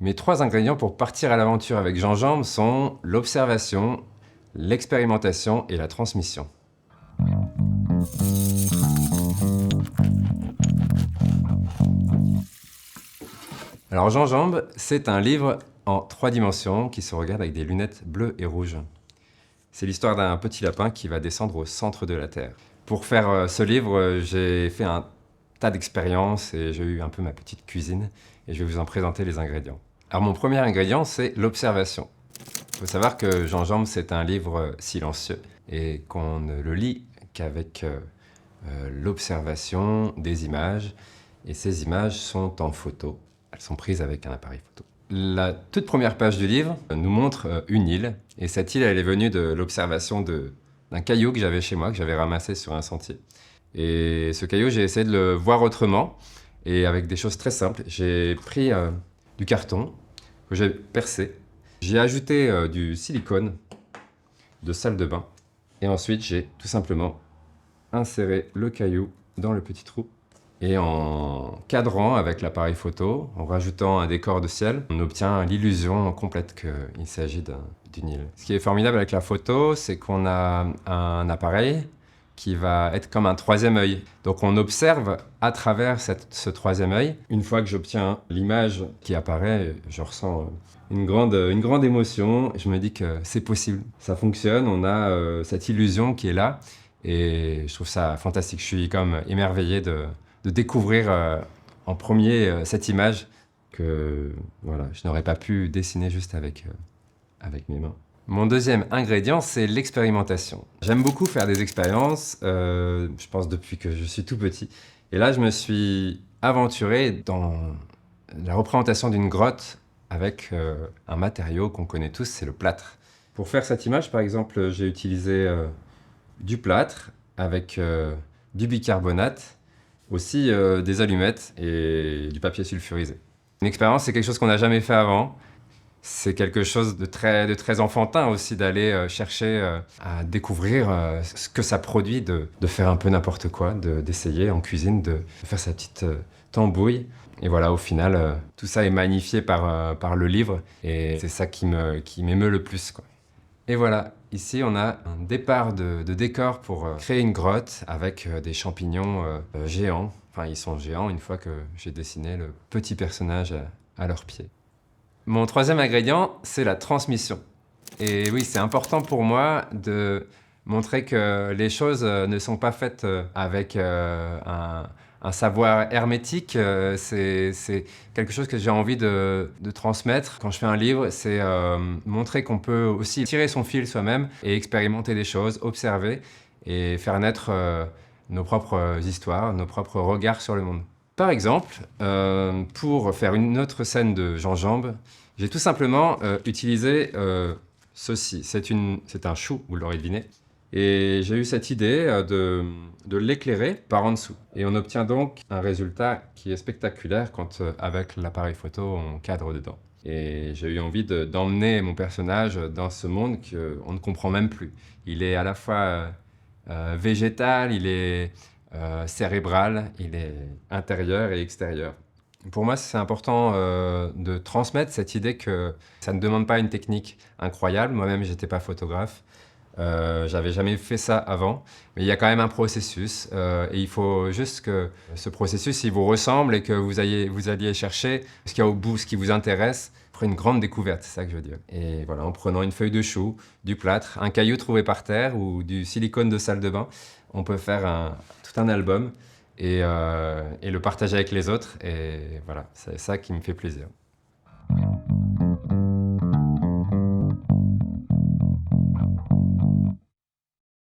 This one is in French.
Mes 3 ingrédients pour partir à l'aventure avec Gingembre sont l'observation, l'expérimentation et la transmission. Alors Gingembre, c'est un livre en 3 dimensions qui se regarde avec des lunettes bleues et rouges. C'est l'histoire d'un petit lapin qui va descendre au centre de la Terre. Pour faire ce livre, j'ai fait un tas d'expériences et j'ai eu un peu ma petite cuisine et je vais vous en présenter les ingrédients. Alors mon premier ingrédient, c'est l'observation. Il faut savoir que Gingembre, c'est un livre silencieux et qu'on ne le lit qu'avec l'observation des images. Et ces images sont en photo. Elles sont prises avec un appareil photo. La toute première page du livre nous montre une île. Et cette île, elle est venue de l'observation d'un caillou que j'avais chez moi, que j'avais ramassé sur un sentier. Et ce caillou, j'ai essayé de le voir autrement. Et avec des choses très simples. J'ai pris du carton que j'ai percé. J'ai ajouté du silicone de salle de bain. Et ensuite, j'ai tout simplement inséré le caillou dans le petit trou. Et en cadrant avec l'appareil photo, en rajoutant un décor de ciel, on obtient l'illusion complète qu'il s'agit d'une île. Ce qui est formidable avec la photo, c'est qu'on a un appareil qui va être comme un troisième œil. Donc on observe à travers ce troisième œil. Une fois que j'obtiens l'image qui apparaît, je ressens une grande émotion. Je me dis que c'est possible, ça fonctionne, on a cette illusion qui est là. Et je trouve ça fantastique. Je suis comme émerveillé de découvrir en premier cette image que voilà, je n'aurais pas pu dessiner juste avec mes mains. Mon deuxième ingrédient, c'est l'expérimentation. J'aime beaucoup faire des expériences, je pense depuis que je suis tout petit. Et là, je me suis aventuré dans la représentation d'une grotte avec un matériau qu'on connaît tous, c'est le plâtre. Pour faire cette image, par exemple, j'ai utilisé du plâtre avec du bicarbonate, aussi des allumettes et du papier sulfurisé. Une expérience, c'est quelque chose qu'on n'a jamais fait avant. C'est quelque chose de très enfantin aussi, d'aller chercher à découvrir ce que ça produit de faire un peu n'importe quoi, d'essayer en cuisine de faire sa petite tambouille. Et voilà, au final, tout ça est magnifié par le livre et c'est ça qui m'émeut le plus, quoi. Et voilà, ici on a un départ de décor pour créer une grotte avec des champignons géants. Enfin, ils sont géants une fois que j'ai dessiné le petit personnage à leurs pieds. Mon troisième ingrédient, c'est la transmission. Et oui, c'est important pour moi de montrer que les choses ne sont pas faites avec un savoir hermétique. C'est quelque chose que j'ai envie de transmettre. Quand je fais un livre, c'est montrer qu'on peut aussi tirer son fil soi-même et expérimenter des choses, observer et faire naître nos propres histoires, nos propres regards sur le monde. Par exemple, pour faire une autre scène de Gingembre, j'ai tout simplement utilisé ceci. C'est un chou, vous l'aurez deviné. Et j'ai eu cette idée de l'éclairer par en dessous. Et on obtient donc un résultat qui est spectaculaire quand, avec l'appareil photo, on cadre dedans. Et j'ai eu envie d'emmener mon personnage dans ce monde qu'on ne comprend même plus. Il est à la fois végétal, il est cérébral, il est intérieur et extérieur. Pour moi, c'est important de transmettre cette idée que ça ne demande pas une technique incroyable. Moi-même, j'étais pas photographe. J'avais jamais fait ça avant, mais il y a quand même un processus et il faut juste que ce processus, il vous ressemble et que vous alliez chercher ce qu'il y a au bout, ce qui vous intéresse pour une grande découverte, c'est ça que je veux dire. Et voilà, en prenant une feuille de chou, du plâtre, un caillou trouvé par terre ou du silicone de salle de bain, on peut faire tout un album et le partager avec les autres et voilà, c'est ça qui me fait plaisir.